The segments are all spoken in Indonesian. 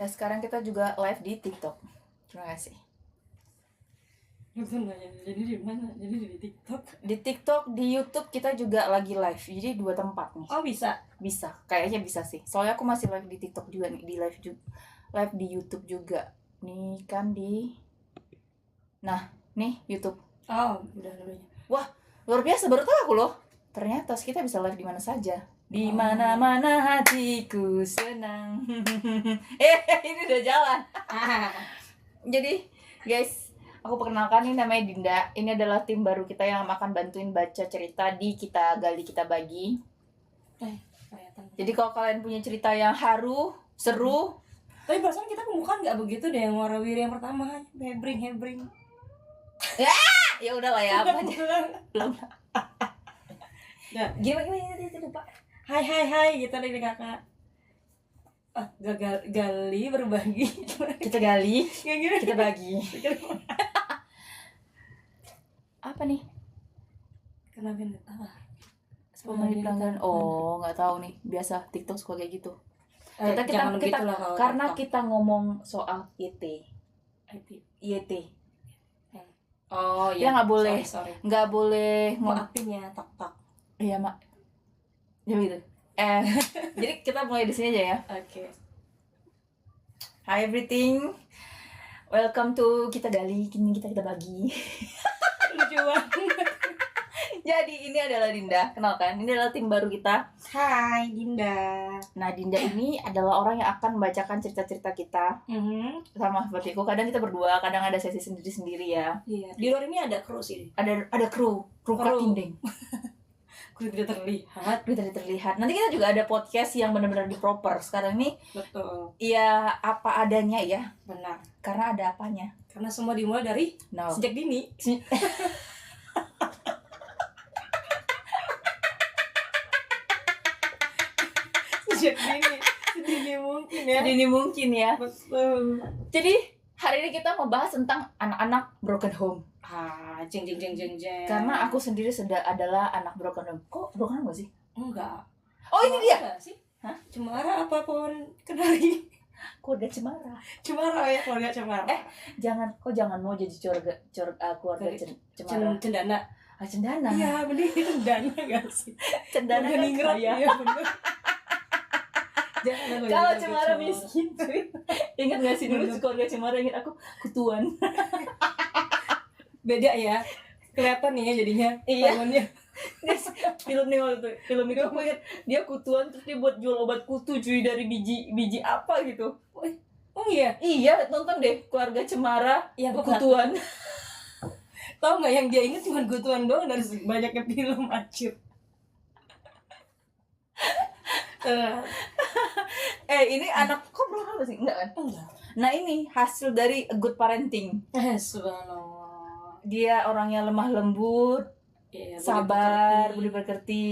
Dan sekarang kita juga live di TikTok. Terima kasih. Itu nanya, jadi di mana? Jadi di TikTok. Di TikTok, di YouTube kita juga lagi live. Jadi 2 tempat nih. Oh bisa? Bisa, kayaknya bisa sih. Soalnya aku masih live di TikTok juga nih, di live di YouTube juga. Nih kan di. Nah, nih YouTube. Oh, udah dulunya. Wah, luar biasa, baru tahu aku loh. Ternyata kita bisa live di mana saja. Di mana-mana hatiku senang. Ini udah jalan. Jadi, guys, aku perkenalkan, ini namanya Dinda. Ini adalah tim baru kita yang akan bantuin baca cerita di Kita Gali Kita Bagi. Jadi kalau kalian punya cerita yang haru, seru, tapi perasaan kita pembukaan nggak begitu deh, yang warawiri yang pertama hebring. ya udahlah ya, apa aja. Belum. Nah, Gimana itu lupa. hai gitu dari kakak. Gali berbagi. Kita gali, Kayak gini. kita bagi. Apa nih? Kenapa? 10 menit pelanggan. Oh, nggak tahu nih. Biasa TikTok suka kayak gitu. Jangan begitulah kalau Karena TikTok. kita ngomong soal YT. Oh Ya nggak boleh. Sorry. Nggak boleh Maafin ya, tok. Iya, Mak. Ya gitu. Jadi kita mulai di sini aja ya. Oke. Hi everything. Welcome to Kita Gali, kini kita bagi. Lucu banget. Jadi ini adalah Dinda, kenalkan. Ini adalah tim baru kita. Hai Dinda. Nah, Dinda ini adalah orang yang akan membacakan cerita-cerita kita. Sama seperti aku. Kadang kita berdua, kadang ada sesi sendiri-sendiri ya. Iya. Di luar ini ada kru sih. Ada kru Katindeng. Kru tidak terlihat. Tidak terlihat. Nanti kita juga ada podcast yang benar-benar di proper. Sekarang ini Betul. ya apa adanya ya. Benar. Karena ada apanya. Karena semua dimulai dari sejak dini. Sedini mungkin ya. Sedini mungkin ya. Betul. Jadi hari ini kita mau bahas tentang anak-anak broken home. Jeng. Karena aku sendiri sudah adalah anak broken home. Kok broken home gak sih? Enggak. Oh, ini dia. Enggak sih? Hah? Cemara apapun kenali. Keluarga Cemara. Cemara ya, keluarga Cemara. Jangan mau jadi keluarga Cemara. Cendana. Cendana. Iya, bener cendana gak sih? Cendana kan ningrat kaya. ya, bener. Kalau Cemara miskin, cuy. Ingat gak sih dulu keluarga Cemara, ingat aku kutuan. Beda ya. Kelihatan nih ya jadinya. Iya. Tangannya. Film itu aku ingat dia kutuan, terus dia buat jual obat kutu cuy, dari biji apa gitu. Oh iya. Iya, nonton deh keluarga Cemara yang kutuan. Tahu nggak yang dia ingat cuma kutuan doang dari banyaknya film acur. Ini anak kok belum apa sih? Enggak kan? Enggak. Nah, ini hasil dari a good parenting. Subhanallah. Dia orangnya lemah lembut, sabar, budi pekerti.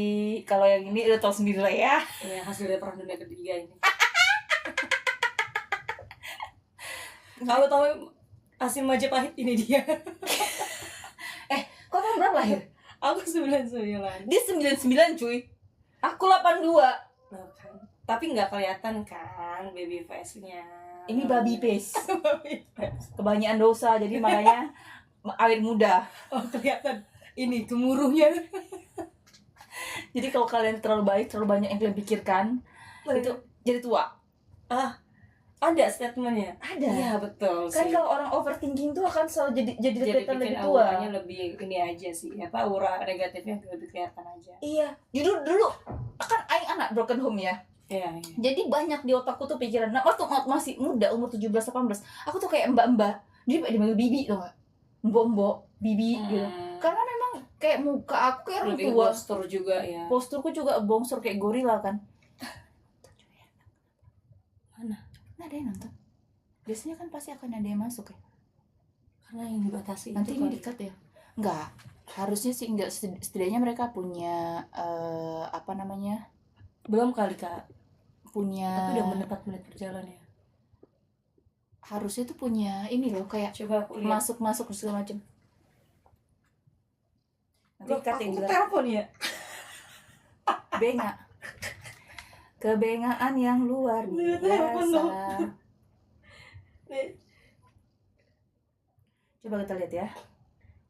Kalau yang ini udah tau sendiri lah ya. Iya, hasil dari perang dunia ketiga ini. Kalau tahu Asim Majapahit ini dia. Kok tahun berapa lahir? Aku 99. Dia 99 cuy. Aku 82. Tapi nggak kelihatan kan baby face-nya. Ini baby face. Kebanyakan dosa, jadi makanya awet muda. Oh, kelihatan ini gemuruhnya. Jadi kalau kalian terlalu baik, terlalu banyak yang kalian pikirkan, itu jadi tua. Ada statementnya. Ada. Iya, betul Kan sih. kalau orang overthinking tuh akan selalu jadi kelihatan bikin lebih tua. auranya lebih ini aja sih. Aura negatifnya lebih kelihatan aja. Iya. Dulu kan aing anak broken home ya. Iya. Jadi banyak di otakku tuh pikiran. Nah, waktu masih muda, umur 17-18, aku tuh kayak mbak-mbak. Jadi dipanggil bibi tuh enggak? Mbok-mbok, bibi gitu. Karena memang kayak muka aku kayak orang lebih tua. postur juga ya. Posturku juga bongsor kayak gorila kan. Mana? Nah, ada yang nonton. Biasanya kan pasti akan ada yang masuk ya. Karena yang dibatasi Nanti itu ini dikat ya. Enggak. Harusnya sih enggak, setidaknya mereka punya apa namanya? belum kali Kak. Punya. Tapi udah menit berjalan ya. Harusnya tuh punya ini loh, kayak Coba aku lihat. masuk segala macam. Nanti Loh, cut yang aku juga. telepon ya. Benga. Kebengaan yang luar biasa. Coba kita lihat ya.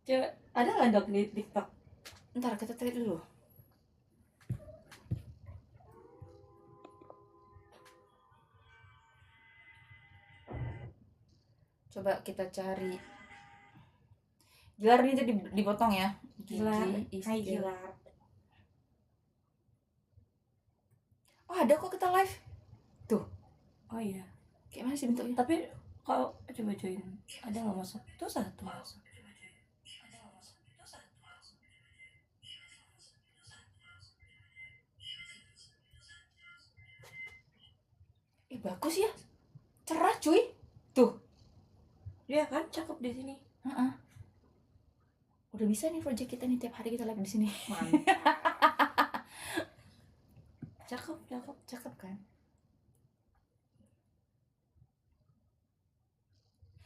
Coba, ada nggak Dok di TikTok? Ntar kita cari dulu. Coba kita cari. Gilar ini jadi dipotong ya. Gilar, Gigi hai Istil. Gilar. Oh ada kok kita live. Tuh. Oh iya. Kayak mana sih bentuknya? Tapi kalau coba join, ada nggak masuk? Tuh satu masuk. Bagus ya. Cerah cuy. Tuh. Iya kan, cakep di sini. Udah bisa nih project kita nih, tiap hari kita live di sini. Mantap. Cakep kan?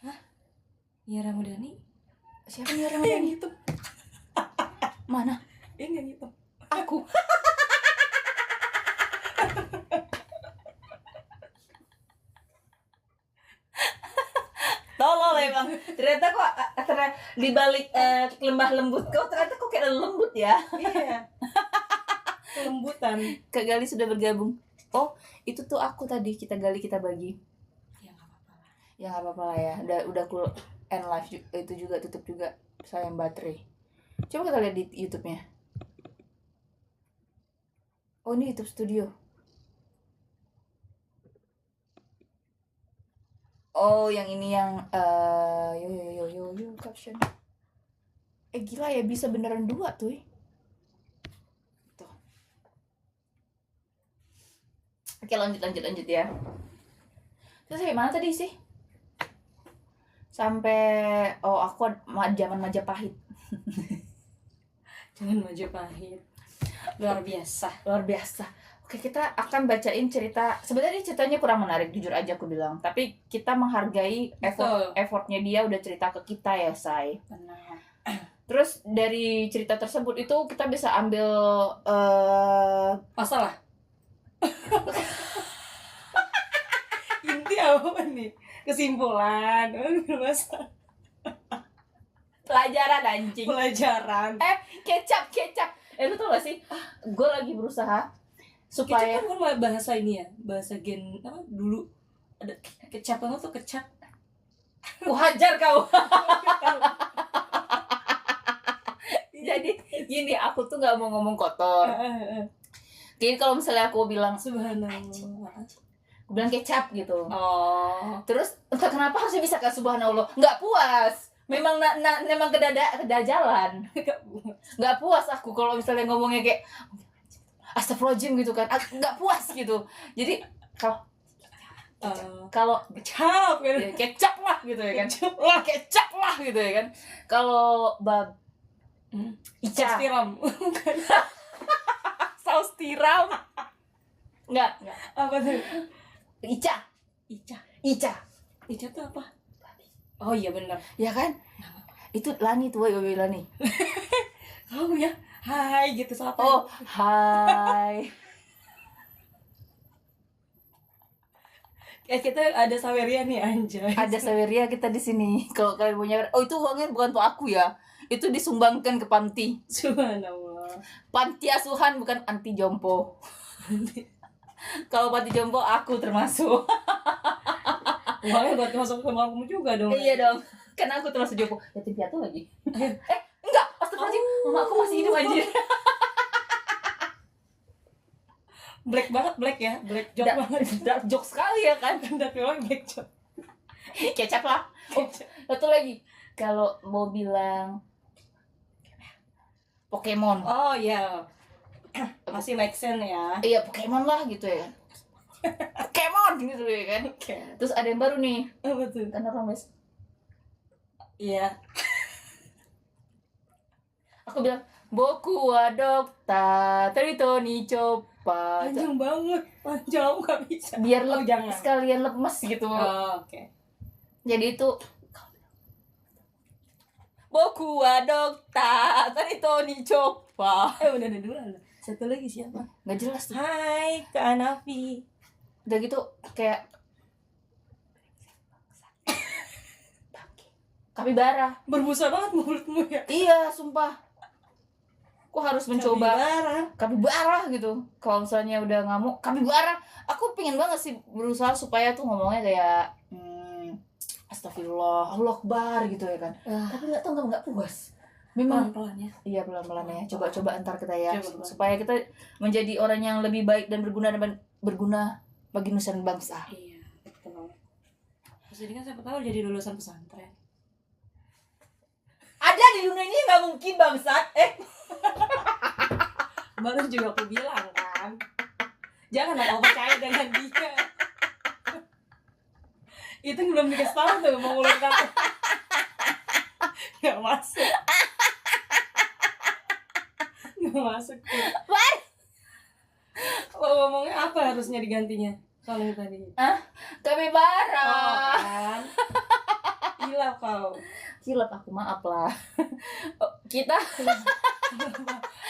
Hah? Yara Ramadhani? Siapa nih orang yang gitu? Mana? Ini yang gitu. Aku. Tolol emang. Ternyata kok di balik lembah lembut kau ternyata kok kayak lembut ya. Iya. Kelembutan. Kak Gali sudah bergabung. Oh, itu tuh aku tadi, kita gali kita bagi. Ya nggak apa-apa lah. Ya nggak apa-apa lah ya. Udah aku end live itu juga, tutup juga sayang baterai. Coba kita lihat di YouTube-nya. Oh, ini YouTube Studio. Oh, yang ini yang yo caption. Gila ya, bisa beneran dua tuh. Tuh. Oke, lanjut ya. Terus sampai mana tadi sih? Sampai aku zaman Majapahit. Jangan Majapahit. Luar biasa. Oke, kita akan bacain cerita. Sebenarnya ceritanya kurang menarik, jujur aja aku bilang. Tapi kita menghargai effortnya dia udah cerita ke kita ya, Say. Benar. Terus dari cerita tersebut itu kita bisa ambil masalah. Inti apa nih? Kesimpulan. Masalah. Pelajaran anjing. Pelajaran. Kecap. Lu tau gak sih? Gue lagi berusaha supaya kecap kan bahasa ini ya, bahasa gen apa dulu ada kecap banget tuh kecap. hajar kau. Jadi gini, aku tuh nggak mau ngomong kotor. Jadi kalau misalnya aku bilang Subhanallah, aku bilang kecap gitu. Oh. Terus entah kenapa harusnya bisa kan subhanallah. Nggak puas. Memang memang kedajalan. Nggak puas aku kalau misalnya ngomongnya kayak astagfirullahaladzim gitu kan. Nggak puas gitu. Jadi kalau kecap gitu. Ya, kecap lah gitu ya kan. Kecap lah gitu ya kan. Kalau Ica. Saus tiram. Saus tiram. Enggak. Apa tuh? Ica tuh apa? Oh iya benar. Ya kan? Itu Lani tuh, woy Lani. Oh ya. Hai gitu siapa? Oh, hai. Kita ada Saweria nih anjay. Ada Saweria kita di sini. Kalau kalian punya, itu uangnya bukan untuk aku ya. Itu disumbangkan ke panti. Subhanallah. Panti asuhan, bukan anti jompo. Kalau panti jompo aku termasuk. Uangnya buat masuk ke kamu juga dong. Iya dong. Karena aku termasuk jompo. Yatim piatu lagi. Enggak, astagfirullahaladzim. Mama aku masih hidup anjir. Black banget, black ya. Black joke banget. Dark joke sekali ya kan. Dark banget, black joke. Kecap lah. Oh, satu lagi. Kalau mau bilang Pokemon. Oh iya. Masih make sense ya. Iya, Pokemon lah gitu ya. Pokemon gitu ya kan. Terus ada yang baru nih. Apa tuh? Kan orang West. Iya. Aku bilang Boku wa dokta Terito ni coba. Panjang banget. Panjang nggak bisa. Biar jangan. sekalian lemes gitu. Oh, oke. Jadi itu Boku wa dokta Terito ni coba. Udah ada dua lah. Satu lagi siapa? Nggak jelas tuh. Hai Kak Anafi. Udah gitu kayak kapibara. Berbusa banget mulutmu ya. Iya, sumpah. Aku harus mencoba Kapibara. kapibara gitu. Kalau misalnya udah ngamuk, kapibara. Aku pengen banget sih berusaha supaya tuh ngomongnya kayak astagfirullah, Allah Akbar gitu ya kan. Tapi nggak tahu nggak puas. Memang Pelan-pelan ya. iya pelan-pelan ya. Coba-coba antar kita ya, Coba. supaya kita menjadi orang yang lebih baik dan berguna bagi nusa dan bangsa. Iya, betul. Terus ini kan siapa tahu jadi lulusan pesantren. Ada di dunia ini nggak mungkin bangsat. Baru juga aku bilang kan. Jangan kau percaya dengan dia. Itu belum dikasih tahu tuh mau ngulur kata. Gak masuk. Gak masuk. Lo ngomongnya apa harusnya digantinya? Kalau yang tadi. Kapibara. Oh kan. Hilaf kau. Hilap aku, maaf lah. Kita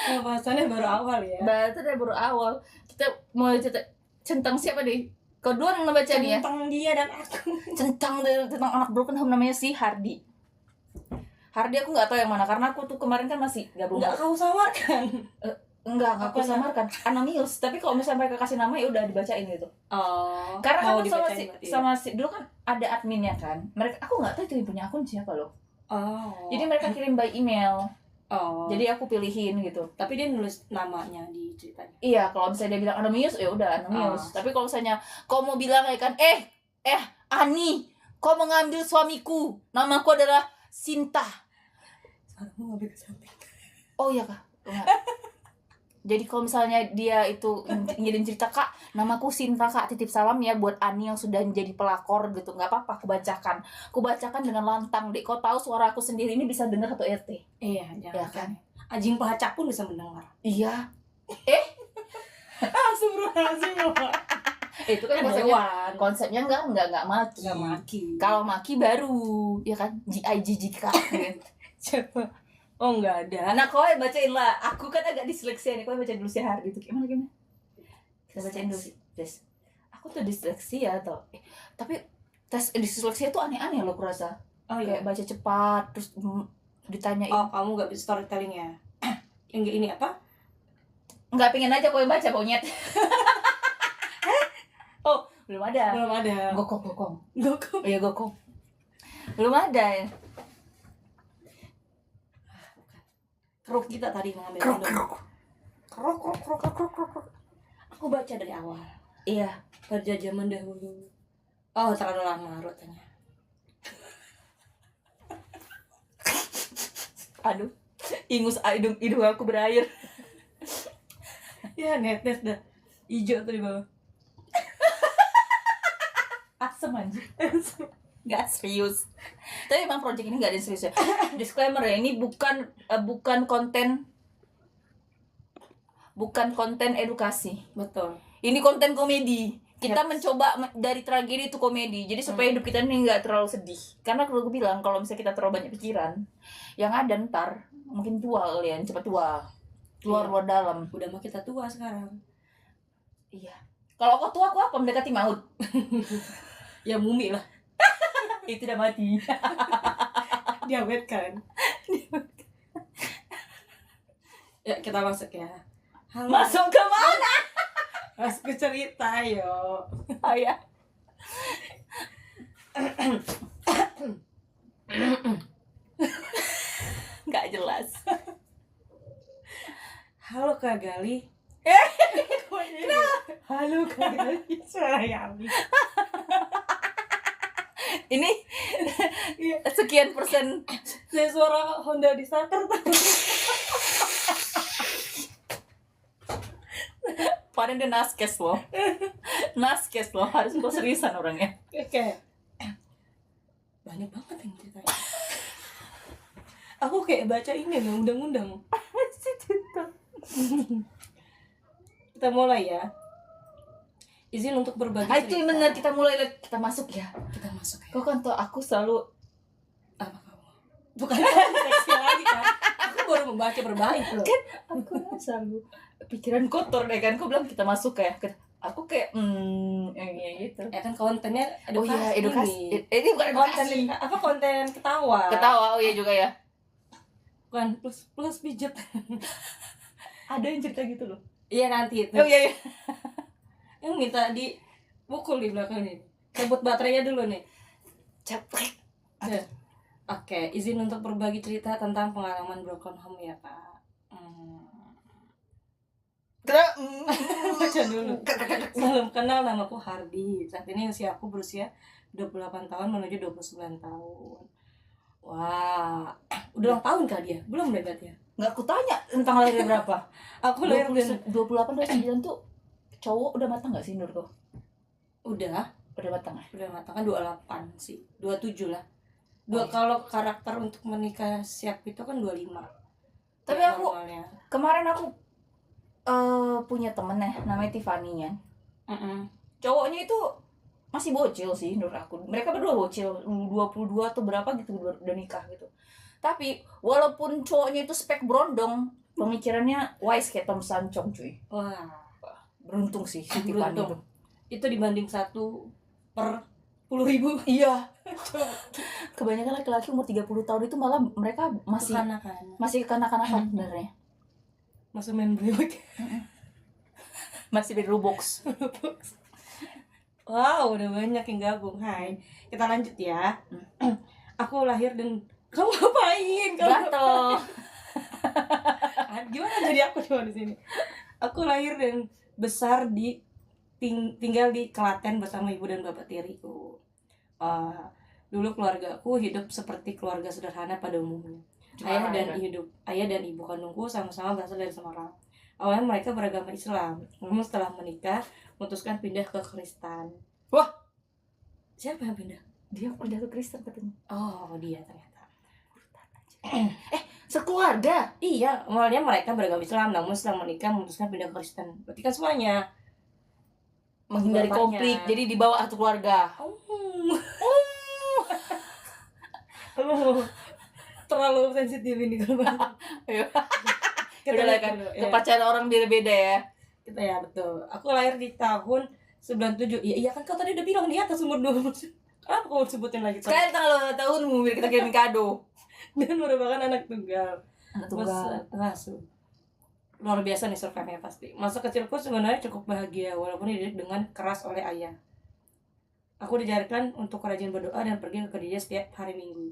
Bahasannya baru awal ya. bahasannya baru awal. Kita mau cerita tentang siapa nih? Kau dua yang baca nih ya? Tentang dia dan aku. Tentang anak broken home namanya si Hardy. Hardy aku nggak tahu yang mana karena aku tuh kemarin kan masih gabung. Enggak kau samarkan. Enggak aku Apa samarkan. Anonymous, tapi kalau misalnya mereka kasih nama ya udah dibacain gitu. Oh. Karena mau kan sama dibacain berarti ya? sama si dulu kan ada adminnya kan. Mereka aku nggak tahu itu yang punya akun siapa loh. Oh. Jadi mereka kirim by email. Oh. Jadi aku pilihin gitu. Tapi dia nulis namanya di ceritanya. Iya, kalau misalnya dia bilang anonymous ya udah anonymous. Oh. Tapi kalau misalnya kau mau bilang ya kan, Ani, kau mengambil suamiku. Namaku adalah Sinta. Suaramu ngambil ke samping. Oh iya kak. Enggak. Jadi kalau misalnya dia itu ngirim cerita, Kak, namaku Sinta Kak, titip salam ya buat Ani yang sudah menjadi pelakor gitu. Nggak apa-apa, aku bacakan. Aku bacakan dengan lantang, Dek. Kau tahu suara aku sendiri ini bisa dengar satu RT. Iya, Ya jangan kan? Anjing pelacak pun bisa mendengar. Iya. Astagfirullahaladzim. Itu kan konsepnya enggak maki. Enggak maki. Kalau maki baru, ya kan? GIGGK. Siapa? Oh enggak ada. Nah, kau bacain lah. Aku kan agak disleksi nih. Kau baca dulu si Hardy itu gimana? Kita bacain dulu tes. Aku tuh disleksi ya atau tapi tes disleksi itu aneh-aneh loh kurasa. Oh iya. Kayak baca cepat terus ditanyain. Oh, kamu enggak bisa storytelling ya? Yang ini apa? Enggak pengen aja kau yang baca monyet. Oh, belum ada. Belum ada. Gokong. Gokong. Iya, gokong. Belum ada ya. Keruk kita tadi mengambil Keruk. Aku baca dari awal. Iya. Pada zaman dahulu. Oh, terlalu lama rutenya. Aduh. Ingus hidung aku berair. Ya, netes dah. Hijau tuh di bawah. Asem anjir. Gak serius. Tapi emang project ini gak ada yang serius ya. Disclaimer ya, ini bukan konten edukasi. Betul. Ini konten komedi. Kita mencoba dari tragedi itu komedi. Jadi supaya hidup kita ini gak terlalu sedih. Karena kalau gue bilang kalau misalnya kita terlalu banyak pikiran, yang ada ntar mungkin tua kalian, cepat tua. Keluar luar dalam. Udah mah kita tua sekarang. Iya. Kalau kau tua, aku apa? Mendekati maut. Ya mumi lah. Itu udah mati. Diawetkan. Ya kita masuk ya. Halo. Masuk ke mana? Masuk ke cerita yo. Oh ya. Nggak jelas. Halo Kak Gali. Halo Kak Gali. Suara Yami. Ini sekian persen Saya suara Honda di starter. padahal dia naskes loh. Naskes loh, harus gue seriusan orangnya. Kayak banyak banget yang ceritanya. Aku kayak baca ini loh, undang-undang. Kita mulai ya. Izin untuk berbagi cerita. Itu benar, kita mulai, kita masuk ya. Kita masuk ya. Kau kan tau aku selalu Apa kamu? Bukan seksi lagi kan? Aku baru membaca berbaik loh. kan aku selalu pikiran kotor deh kan. Kau bilang kita masuk ya. aku kayak gitu. Ya kan kontennya Oh iya, edukasi. nih. Ini bukan Konten edukasi. apa, konten ketawa. Ketawa, oh iya juga ya. Bukan plus pijet. Ada yang cerita gitu loh. Iya nanti itu. Oh iya. Yang minta dipukul di belakang nih. Cabut baterainya dulu nih. Capek. Oke, izin untuk berbagi cerita tentang pengalaman broken home ya, Kak. Baca dulu. Salam kenal, namaku Hardi. Saat ini aku berusia 28 tahun menuju 29 tahun. Wah, udah ulang tahun kah dia? Belum deh berarti ya? Nggak aku tanya tentang lahir berapa. Aku lahir 28 29 tuh cowok udah matang nggak sih menurut lo? udah matang ya? Udah matang kan 28 sih. 27 lah. Kalau karakter untuk menikah siap itu kan 25. Tapi ya, aku normalnya. Kemarin aku punya temen ya, namanya Tiffany kan. Cowoknya itu masih bocil sih menurut aku. Mereka berdua bocil, 22 atau berapa gitu udah nikah gitu. Tapi walaupun cowoknya itu spek brondong, pemikirannya wise kayak Tom Sancong cuy. Wah, beruntung sih si Tiffany itu. Itu dibanding 1/10.000. Iya. Kebanyakan laki-laki umur 30 tahun itu malah mereka masih kekanak-kanakan sebenarnya. Masih main brewek. Masih main Roblox. Wow, udah banyak yang gabung. Hai, kita lanjut ya. Aku lahir dan kamu ngapain? Gatel. Gimana jadi aku cuma di sini? Aku lahir dan besar tinggal di Klaten bersama ibu dan bapak tiriku. Dulu keluargaku hidup seperti keluarga sederhana pada umumnya. Ayah dan ibu kandungku sama-sama berasal dari Semarang. Awalnya mereka beragama Islam, namun setelah menikah memutuskan pindah ke Kristen. Wah, siapa yang pindah? Dia pindah ke Kristen katanya. Oh, dia ternyata. Sekeluarga? Iya, awalnya mereka beragama Islam, namun setelah menikah memutuskan pindah ke Kristen. Berarti kan semuanya menghindari konflik, jadi dibawa satu keluarga. Terlalu sensitif ini kalau kita lihat kan kepercayaan orang beda-beda ya. Kita ya betul. Aku lahir di tahun 97. Iya kan kau tadi udah bilang di atas umur 20. Kenapa kau sebutin lagi? Sekarang tanggal tahunmu biar kita kirim kado. Dan merupakan anak tunggal. Ngasuh. Luar biasa nih survive-nya pasti. Masa kecilku sebenarnya cukup bahagia walaupun dididik dengan keras oleh ayah. Aku diajarkan untuk rajin berdoa dan pergi ke gereja setiap hari Minggu.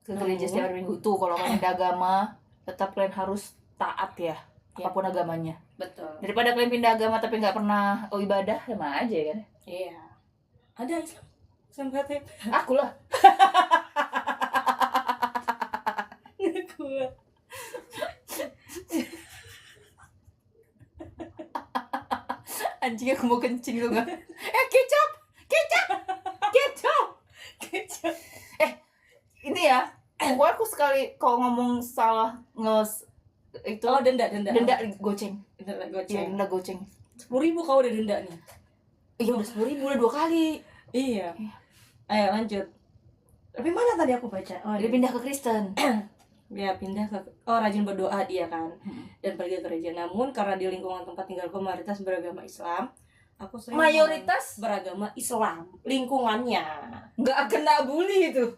Ke gereja setiap hari Minggu tuh kalau kalian ada agama tetap kalian harus taat ya, apapun agamanya. Betul. Daripada kalian pindah agama tapi nggak pernah ibadah, sama aja kan? Iya. Ada Islam KTP. Aku lah. Nggak kuat. Anjing aku mau kencing tuh nggak? Kecap. Ini ya. Pokoknya aku sekali kalau ngomong salah itu denda goceng. Denda goceng. 10.000 kau udah dendanya. Iya udah 10.000 udah 2 kali. Iya. Ayo lanjut. Tapi mana tadi aku baca? Dia pindah ke Kristen. Dia pindah ke rajin berdoa dia kan. Dan pergi ke gereja. Namun karena di lingkungan tempat tinggalku mayoritas beragama Islam, aku sering mayoritas beragama Islam lingkungannya. Nggak kena bully itu.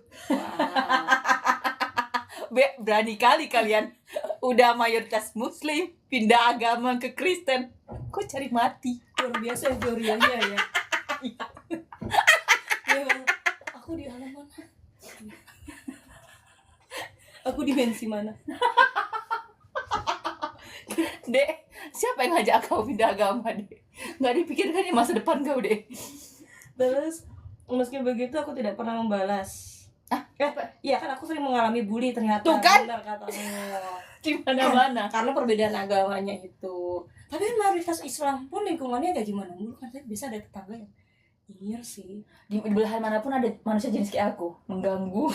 Berani kali kalian udah mayoritas Muslim pindah agama ke Kristen, kok cari mati. Luar biasa euforianya ya. Aku di alam mana? Aku dimensi mana? Dek, siapa yang ngajak kau pindah agama, Dek? Nggak dipikirkan masa depan kau, Dek. Terus meski begitu aku tidak pernah membalas. Iya kan aku sering mengalami bully ternyata. Tuh kan? Benar katamu. Di mana-mana. Karena perbedaan agamanya itu. Tapi kan mayoritas Islam pun lingkungannya kayak gimana mulu kan, saya bisa ada tetangga yang nyinyir sih. Di belahan manapun ada manusia jenis kayak aku, mengganggu.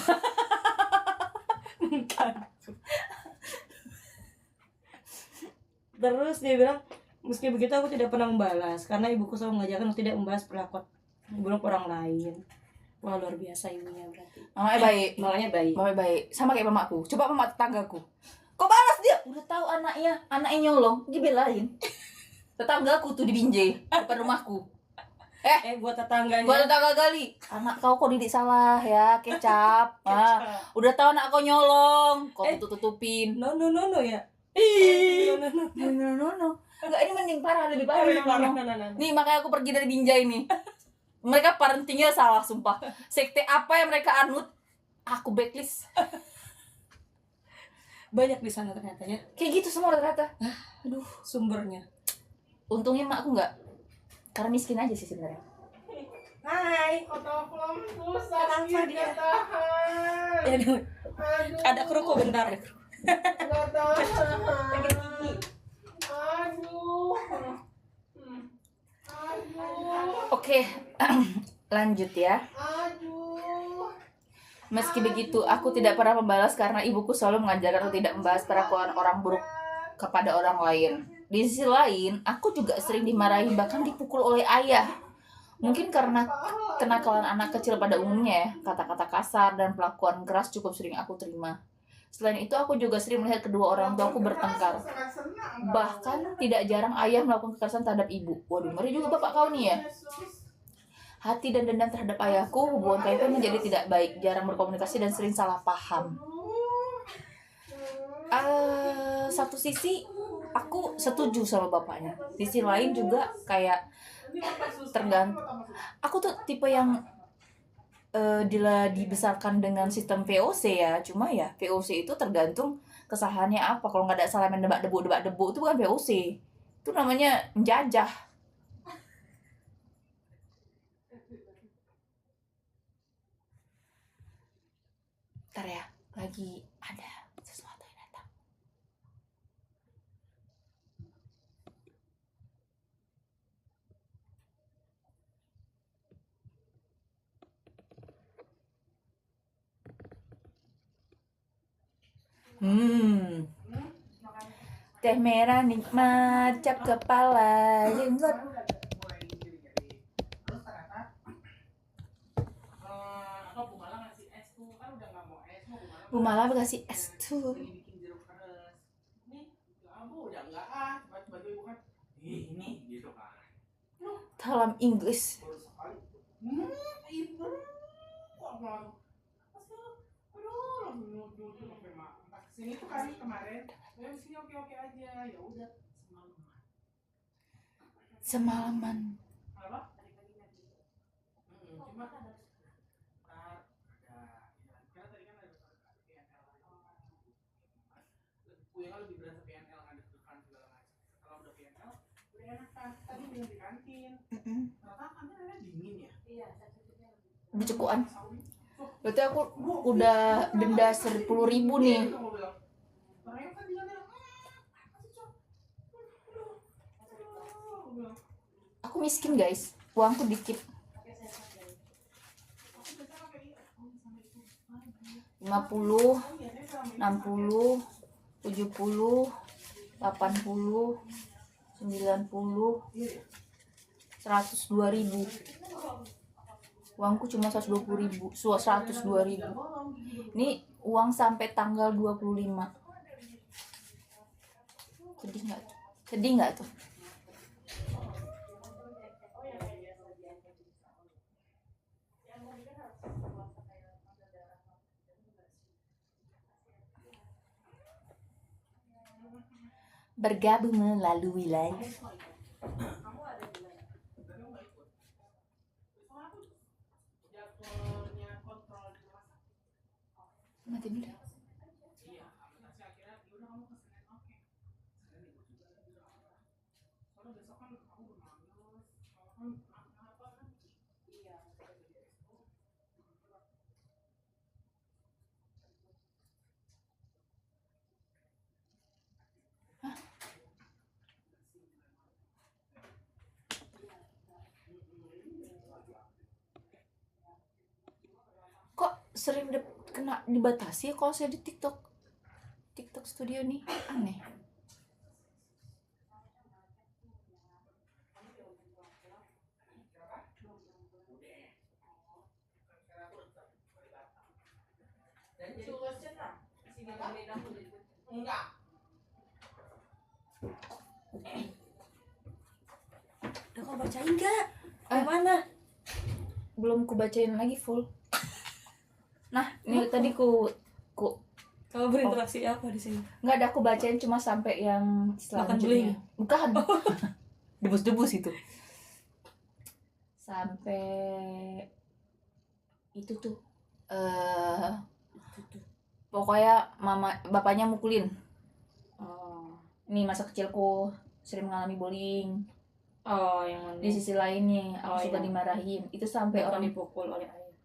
Terus dia bilang, meski begitu aku tidak pernah membalas karena ibuku selalu mengajarkan untuk tidak membahas perlakuan buruk orang lain. Wah, luar biasa ibunya berarti. Mamanya baik. Sama kayak mamaku. Coba mama tetanggaku. Kok balas dia? Udah tahu anaknya nyolong, dibelain. Tetanggaku tuh di Binjai, depan rumahku. Buat tetangganya. Buat tetangga gali, anak kau kok didik salah ya, kecap. Udah tahu anak kau nyolong, kau tutupin. No ya. No. Enggak, ini mending parah, lebih parah. Nih makanya aku pergi dari Binjai nih. Mereka parentingnya salah sumpah. Sekte apa yang mereka anut, aku backlist. Banyak di sana ternyata ya. Kayak gitu semua ternyata. Aduh, sumbernya. Untungnya mak aku enggak. Karena miskin aja sih sebenarnya. Hai, kotak belum pusat dia tahan. Ada kerupuk bentar. Nggak tahan. Aduh. Oke, lanjut ya. Aduh. Meski begitu, aku tidak pernah membalas karena ibuku selalu mengajarkan untuk tidak membahas perlakuan orang buruk kepada orang lain. Di sisi lain, aku juga sering dimarahi bahkan dipukul oleh ayah. Mungkin karena kenakalan anak kecil pada umumnya ya, kata-kata kasar dan perlakuan keras cukup sering aku terima. Selain itu, aku juga sering melihat kedua orang tuaku bertengkar. Bahkan tidak jarang ayah melakukan kekerasan terhadap ibu. Waduh, ngeri juga bapak kau nih ya. Hati dan dendam terhadap ayahku, hubungan kami pun menjadi tidak baik, jarang berkomunikasi dan sering salah paham. Satu sisi aku setuju sama bapaknya, sisi lain juga kayak tergantung. Aku tuh tipe yang dibesarkan dengan sistem VOC ya, cuma ya VOC itu tergantung kesalahannya apa. Kalau nggak ada salah main debu itu bukan VOC, itu namanya menjajah. Ntar ya, lagi ada sesuatu yang datang. Teh merah nikmat, cap kepala, jenggot. Bu Mala kasih es tuh. Dalam Inggris. Sini tuh kan kemarin, di sini oke aja, ya udah semalaman. Apa? Cuma ada yang lebih berasa PNL kan deg-degan segala macam. Kalau udah PNL udah enakan. Tadi minum di kantin. Ternyata kantinnya dingin ya. Iya, Bercukuan. Berarti aku udah denda 10.000 nih. Aku miskin guys, uangku dikit. 50, 60, 70, 80, 90, 102.000. Uangku cuma 120.000, 102.000. Ini uang sampai tanggal 25. Sedih nggak tuh? Sedih nggak tuh? Bergabung melalui live. Mati dulu. Kok sering kena dibatasi kalau saya di TikTok Studio nih, aneh. Enggak. kau bacain nggak? Yang mana? Belum ku bacain lagi full. Nah, ini tadi ku Kamu berinteraksi apa di sini? nggak ada, aku bacain cuma sampai yang selanjutnya. Bukan. Debus-debus itu. Sampai itu tuh pokoknya bapaknya mukulin. Oh. Ini masa kecilku sering mengalami bullying. Oh, yang mana? Di sisi lainnya aku suka iya. dimarahin. Itu sampai orang dipukul oleh ayah.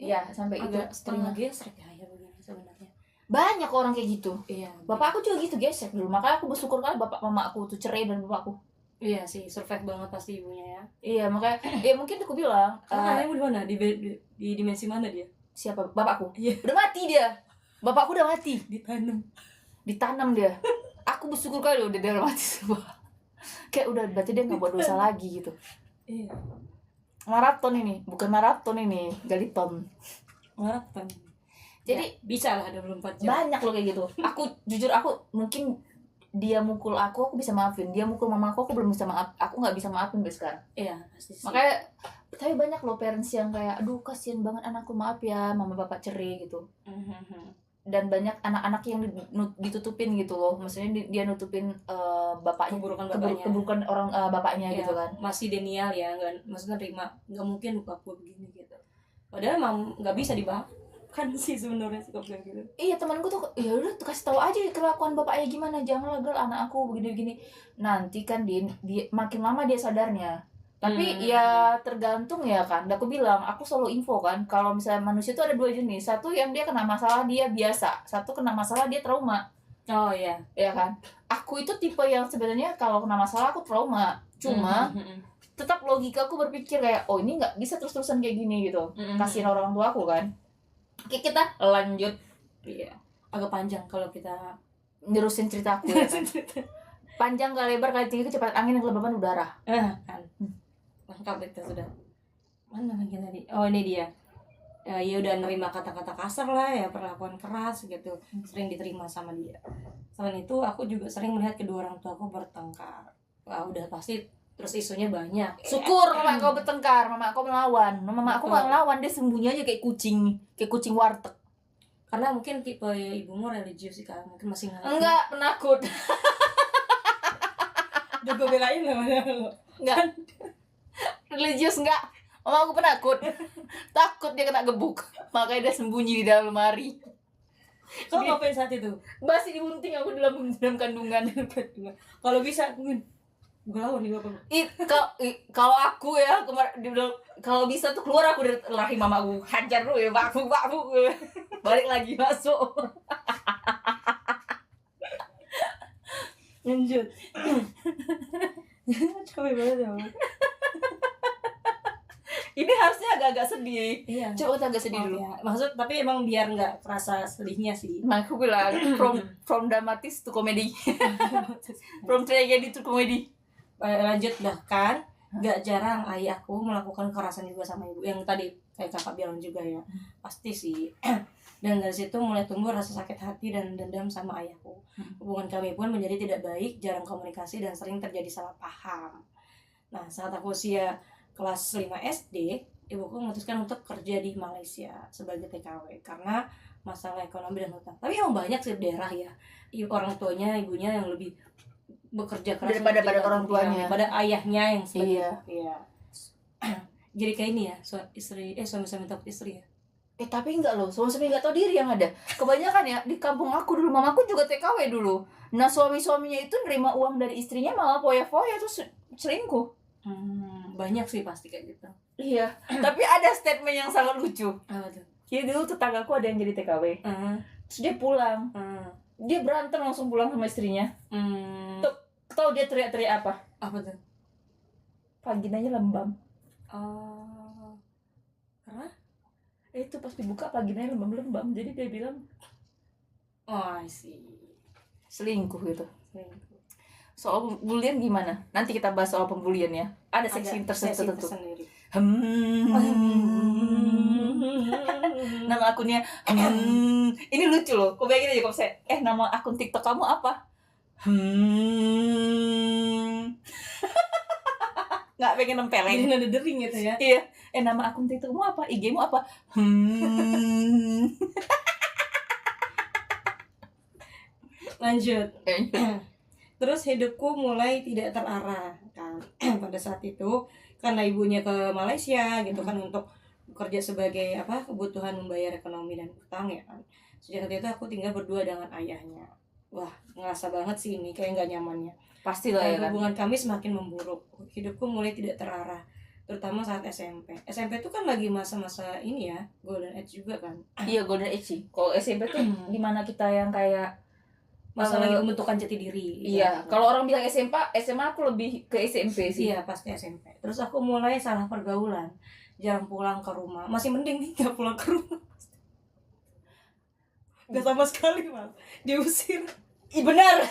Iya, sampai ibu setengah gesrek ya ayah begini sebenarnya. banyak orang kayak gitu. Iya. Bapak aku juga gitu gesek dulu. Makanya aku bersyukur kali bapak mama aku tuh cerai dan bapakku. Iya sih, survive banget pasti ibunya ya. Iya, makanya ya mungkin aku bilang Ayahmu di mana? Di dimensi mana dia? siapa bapakku? Iya. Udah mati dia. Bapakku udah mati. Ditanam Dia. Aku bersyukur kali udah dia mati semua. Kayak udah berarti dia nggak buat dosa lagi gitu. Iya. Maraton ini, bukan maraton ini, galiton. Maraton. Jadi ya, bisa lah 24 jam. banyak loh kayak gitu. Aku jujur aku mungkin dia mukul aku bisa maafin. Dia mukul mama aku belum bisa maaf. Aku nggak bisa maafin sampai sekarang. Iya, pasti sih. Makanya tapi banyak loh parents yang kayak aduh kasihan banget anakku, maaf ya mama bapak cerai gitu. Dan banyak anak-anak yang ditutupin gitu loh. Maksudnya dia nutupin bapaknya, keburukan orang bapaknya ya, gitu kan. Masih denial ya, nggak, maksudnya terima nggak mungkin bapakku begini gitu. Padahal emang nggak bisa dibahkan sih sebenarnya sikap kayak gitu. Iya, temanku tuh ya udah kasih tahu aja kelakuan bapaknya gimana, janganlah girl anak aku begini-begini. Nanti kan dia makin lama dia sadarnya. Tapi ya tergantung ya kan. Aku bilang, aku selalu info kan, kalau misalnya manusia itu ada dua jenis. Satu yang dia kena masalah dia biasa, satu kena masalah dia trauma. Oh iya. Ya kan? Aku itu tipe yang sebenarnya kalau kena masalah aku trauma. Cuma tetap logika aku berpikir kayak oh ini nggak bisa terus-terusan kayak gini gitu. Kasihin orang tua aku kan. Oke, kita lanjut. Iya. Agak panjang kalau kita nerusin cerita aku ya kan? Panjang kali lebar kali tinggi kecepatan angin dan kelembaban udara. Kan. Lengkap itu sudah. Mana lagi tadi? Oh ini dia. Ya udah nerima kata-kata kasar lah ya, perlakuan keras gitu, sering diterima sama dia. Selain itu aku juga sering melihat kedua orang tuaku bertengkar. Wah udah pasti terus isunya banyak. Syukur mama kau bertengkar, mama kau melawan. Mama aku nggak melawan, dia sembunyi aja kayak kucing warteg. Karena mungkin tipe ibumu religius sih kan, mungkin masih enggak penakut. Udah gue belain namanya lo. Enggak. Religius enggak. Mama aku penakut. Takut dia kena gebuk. Makanya dia sembunyi di dalam lemari. Kau ngapain saat itu? Masih dibunting aku dalam kandungan. Kalau bisa mungkin gue lawan nih bapak. Kalau aku ya kalau bisa tuh keluar aku dari rahim mamaku, hajar dulu ya, baku balik lagi masuk. Lanjut. Capek banget ya. Ini harusnya agak-agak sedih. Iya. Coba kita agak sedih dulu. Ya. Maksud tapi emang biar nggak kerasa sedihnya sih. Nah, aku bilang from dramatis to comedy. From tragedy to comedy. Lanjut, bahkan nggak jarang ayahku melakukan kekerasan juga sama ibu, yang tadi kayak kakak bilang juga ya, pasti sih. Dan dari situ mulai tumbuh rasa sakit hati dan dendam sama ayahku. Hubungan kami pun menjadi tidak baik, jarang komunikasi dan sering terjadi salah paham. Nah, saat aku usia kelas 5 SD, ibuku memutuskan untuk kerja di Malaysia sebagai TKW karena masalah ekonomi dan hutang. Tapi emang banyak sih daerah ya, orang tuanya, ibunya yang lebih bekerja keras daripada orang tuanya, pada ayahnya yang sebagai iya. Jadi kayak ini ya, suami-suami takut istri ya. Tapi enggak loh, suami-suami enggak tahu diri yang ada. Kebanyakan ya di kampung aku dulu, mamaku juga TKW dulu. Nah, suami-suaminya itu nerima uang dari istrinya malah foya-foya terus selingkuh. Banyak sih pasti kayak gitu. Iya, tapi ada statement yang sangat lucu. Apa tuh? Jadi dulu tetanggaku ada yang jadi TKW. Terus dia pulang. Dia berantem langsung pulang sama istrinya. Tahu dia teriak-teriak apa? Apa tuh? Vaginanya lembam. Karena? Itu pas dibuka vaginanya lembam-lembam. Jadi dia bilang, oh, I see. Selingkuh gitu. Soal pembulian gimana? Nanti kita bahas soal pembulian ya. Ada seksi tertentu. Nama akunnya ini lucu loh. Kau bayangin aja kalau saya nama akun TikTok kamu apa? nggak pengen Jadi nempelin. nada dering gitu ya. Iya. Nama akun TikTokmu apa? IG-mu apa? Lanjut. Terus hidupku mulai tidak terarah kan. Pada saat itu karena ibunya ke Malaysia gitu kan untuk bekerja sebagai kebutuhan membayar ekonomi dan utang ya kan. Sejak saat itu aku tinggal berdua dengan ayahnya. Wah, ngerasa banget sih ini kayak nggak nyamannya. Pastilah ya kan. Hubungan kami semakin memburuk. Hidupku mulai tidak terarah, terutama saat SMP. SMP itu kan lagi masa-masa ini ya, golden age juga kan. Iya, golden age sih. Kalau SMP tuh dimana kita yang kayak Masa lagi pembentukan jati diri. Iya, kalau orang bilang SMA aku lebih ke SMP sih. Iya, pasti SMP. Terus aku mulai salah pergaulan, jarang pulang ke rumah. Masih mending nih nggak pulang ke rumah. Gak sama sekali mal, diusir. Ih, benar.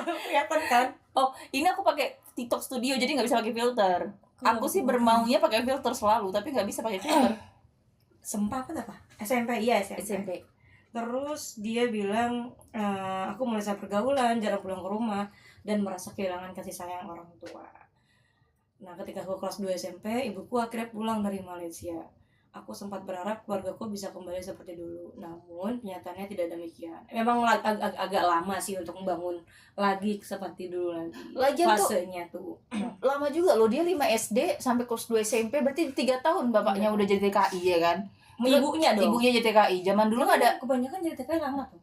Kelihatan kan? Oh, ini aku pakai TikTok Studio jadi nggak bisa pakai filter. Aku sih bermaunya pakai filter selalu, tapi nggak bisa pakai filter. Sempat apa? SMP, iya SMP. SMP. Terus dia bilang, aku mulai salah pergaulan, jarang pulang ke rumah, dan merasa kehilangan kasih sayang orang tua. Nah, ketika aku kelas 2 SMP, ibuku akhirnya pulang dari Malaysia. Aku sempat berharap keluargaku bisa kembali seperti dulu. Namun, kenyataannya tidak demikian. Memang agak lama sih untuk membangun lagi seperti dulu lagi. Lagian tuh fasenya tuh. lama juga loh, dia 5 SD sampai kelas 2 SMP, berarti 3 tahun bapaknya udah jadi TKI ya kan? Ibunya dong. Ibunya jadi TKI. Zaman dulu nggak ada. Kebanyakan jadi TKI lama tuh.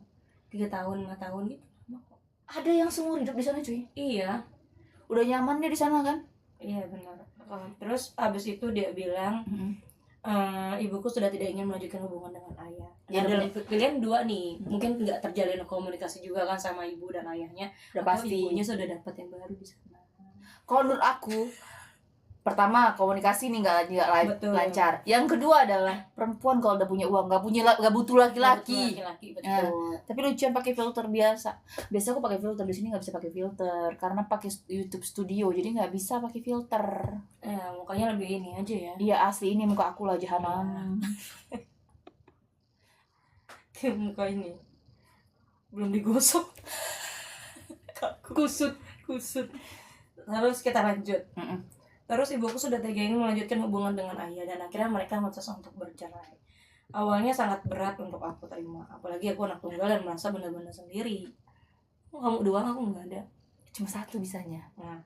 3 tahun, 5 tahun gitu. Ada yang seumur hidup di sana cuy. Iya. Udah nyaman dia di sana kan? Iya benar. Terus abis itu dia bilang, ibuku sudah tidak ingin melanjutkan hubungan dengan ayah. Ya, Dalam pilihan dua nih, mungkin nggak terjalin komunikasi juga kan sama ibu dan ayahnya. Udah Atau pasti. ibunya sudah dapat yang baru di sana. Kalau menurut aku, pertama komunikasi nih nggak Betul. lancar. Yang kedua adalah perempuan kalau udah punya uang nggak butuh laki-laki. Laki-laki betul. Tapi lucuan pakai filter biasa. Biasa aku pakai filter, di sini nggak bisa pakai filter karena pakai YouTube Studio jadi nggak bisa pakai filter. Mukanya lebih ini aja ya. Iya asli ini muka aku lah jahanam. Muka ini belum digosok. Kusut. Terus kita lanjut. Terus ibuku sudah tidak ingin melanjutkan hubungan dengan ayah dan akhirnya mereka memutuskan untuk bercerai. Awalnya sangat berat untuk aku terima, apalagi aku anak tunggal dan merasa benar-benar sendiri. Kamu doang, aku nggak ada. Cuma satu bisanya. Nah,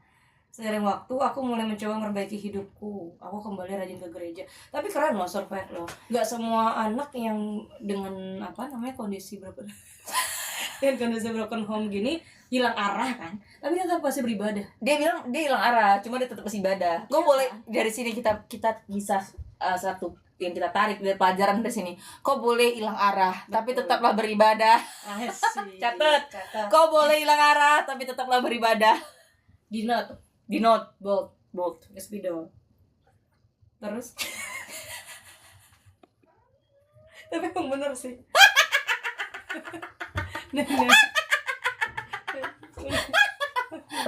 seiring waktu aku mulai mencoba memperbaiki hidupku. Aku kembali rajin ke gereja. Tapi keren loh, survive loh. Nggak semua anak yang dengan kondisi broken home gini hilang arah kan, tapi dia tetap pasti beribadah. Dia bilang dia hilang arah, cuma dia tetap masih ibadah. Kok boleh dari sini kita bisa satu yang kita tarik dari pelajaran dari sini. Kok boleh hilang arah, tapi tetaplah beribadah. Catat. Kok boleh hilang arah, tapi tetaplah beribadah. Di note, Bold. spidol. Terus, tapi emang bener sih. Nah.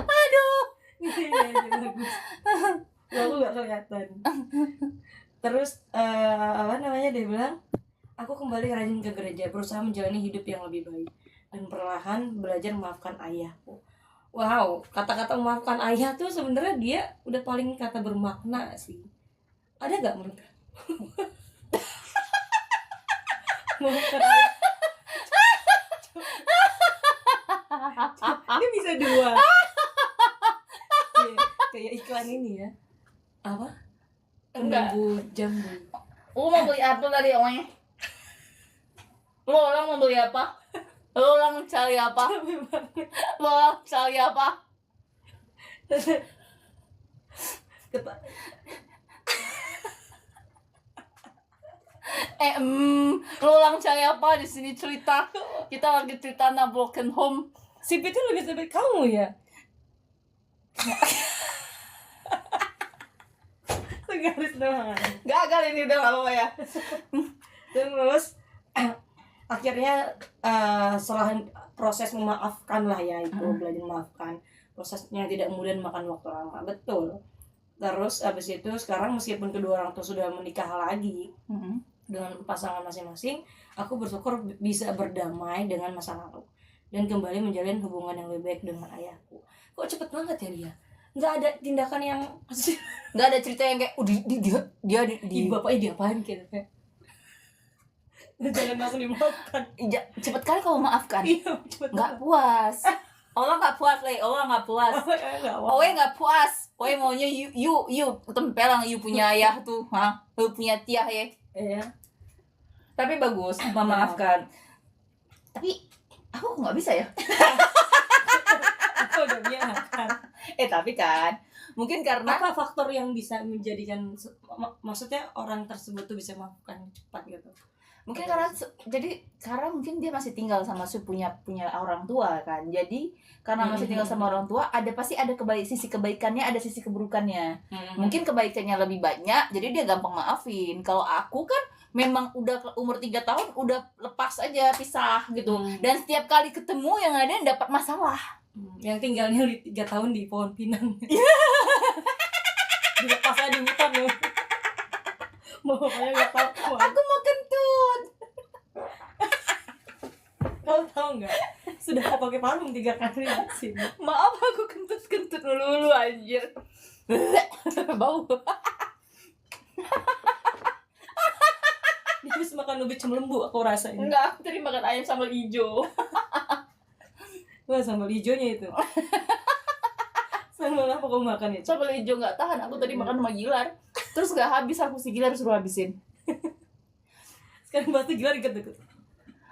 Aduh. Bagus. Aku gak kelihatan. Terus dia bilang, aku kembali rajin ke gereja, berusaha menjalani hidup yang lebih baik dan perlahan belajar memaafkan ayahku. Wow, kata-kata memaafkan ayah tuh sebenarnya dia udah paling kata bermakna sih. Ada gak menurut kamu? Memaafkan ayah. Ini bisa dua. Kayak iklan ini ya. Apa? Penunggu jambu. Lu mau beli apa tadi orangnya? Lu orang mau beli apa? Lu orang cari apa? Lu orang cari apa? Lu orang cari apa di sini cerita? Kita lagi cerita tentang broken home. Sip itu lebih sebut kamu ya? Segaris doang. Gagal ini udah gak apa-apa ya. Terus akhirnya setelah proses memaafkan lah ya itu, belajar memaafkan, prosesnya tidak mudah, makan waktu lama, betul. Terus abis itu sekarang meskipun kedua orang tua sudah menikah lagi dengan pasangan masing-masing, aku bersyukur bisa berdamai dengan masa lalu dan kembali menjalin hubungan yang lebih baik dengan ayahku. Kok cepet banget ya dia? nggak ada tindakan yang nggak ada cerita yang kayak dia bapaknya diapain gitu kayak jangan langsung dimaafkan. cepet kali kamu maafkan. Iya, cepet Nggak puas. Allah nggak puas, Le. Allah nggak puas. Owe nggak puas. Owe maunya you tempelang you punya ayah tuh, you punya tiah ya. Iya. Tapi bagus memaafkan. Tapi aku nggak bisa ya. Aku udah bilang. Tapi kan mungkin karena Apa faktor yang bisa menjadikan maksudnya orang tersebut tuh bisa maafkan cepat gitu? mungkin karena mungkin dia masih tinggal sama punya orang tua kan. Jadi karena masih tinggal sama orang tua, pasti ada sisi kebaikannya, ada sisi keburukannya. Mungkin kebaikannya lebih banyak, jadi dia gampang maafin. Kalau aku kan memang udah umur 3 tahun udah lepas aja, pisah gitu. Dan setiap kali ketemu yang ada dapat masalah. Yang tinggalnya 3 tahun di pohon pinang. Dilepas aja di hutan loh. Bapaknya nggak tahu. Aku mau kentut. Kau tahu nggak? Sudah aku pakai parfum 3 kali di sini. Maaf aku kentut dulu anjir. Bau. Dia habis makan ubi cemlembu aku rasain. Enggak, aku tadi makan ayam sambal hijau. Wah, sambal hijaunya itu. Sambal apa kamu makan itu? Sambal hijau nggak tahan, aku tadi makan sama Gilar. Terus nggak habis, aku si Gilar suruh habisin. Sekarang batu Gilar deket-deket.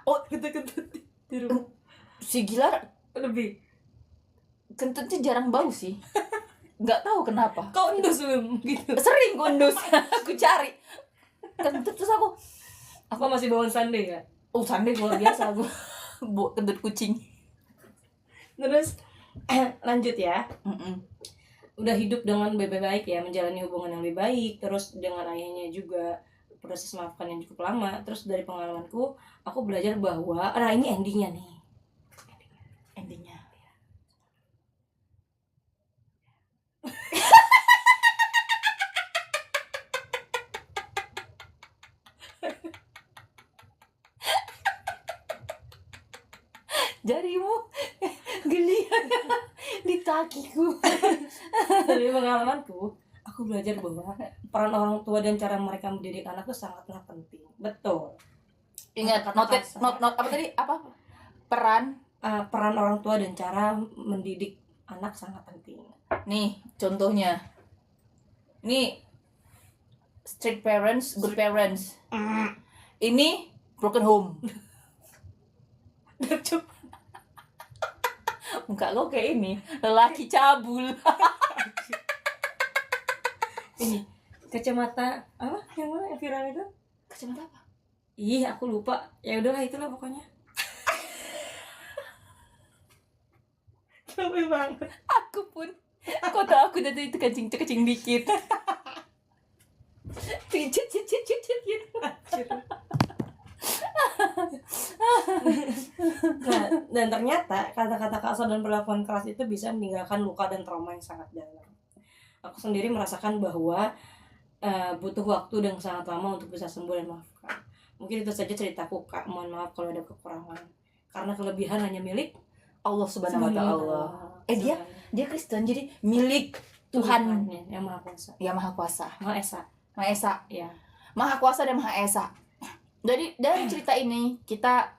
Oh, Deket-deket di rumah. Si Gilar Lebih. kentutnya jarang bau sih. Nggak tahu kenapa. Kau endus belum gitu. Sering kundus. Aku cari kentut terus aku Masih bawaan sande ya? sande luar biasa aku. Kentut kucing. Terus lanjut ya. Mm-mm. Udah hidup dengan baik-baik ya, menjalani hubungan yang lebih baik, terus dengan ayahnya juga proses maafkan yang cukup lama. Terus dari pengalamanku, aku belajar bahwa ini endingnya nih. Endingnya. Jarimu geli di kakiku. Dari pengalamanku, aku belajar bahwa peran orang tua dan cara mereka mendidik anak itu sangatlah penting. Betul. Ingat, Kata-kata not apa tadi? Apa? Peran. Peran orang tua dan cara mendidik anak sangat penting. Nih, contohnya. Nih, strict parents, good parents. Ini broken home. Muka lo kayak ini, lelaki cabul. Ini kacamata apa yang mana yang viral itu? Kacamata apa? Ih, aku lupa. Ya udahlah, itulah pokoknya. Capek banget. Aku pun. Kau tahu aku dari itu kecing dikit. Cicit gitu. Nah, dan ternyata kata-kata kasar dan perlakuan keras itu bisa meninggalkan luka dan trauma yang sangat dalam. Aku sendiri merasakan bahwa butuh waktu dan sangat lama untuk bisa sembuh dan maafkan. Mungkin itu saja ceritaku, Kak. Mohon maaf kalau ada kekurangan. Karena kelebihan hanya milik Allah Subhanahu wa Ta'ala. Dia Kristen, jadi milik Tuhan yang Maha Kuasa. yang Maha Kuasa. Maha Esa. Maha Esa. Ya. Maha Kuasa dan Maha Esa. Jadi dari cerita ini kita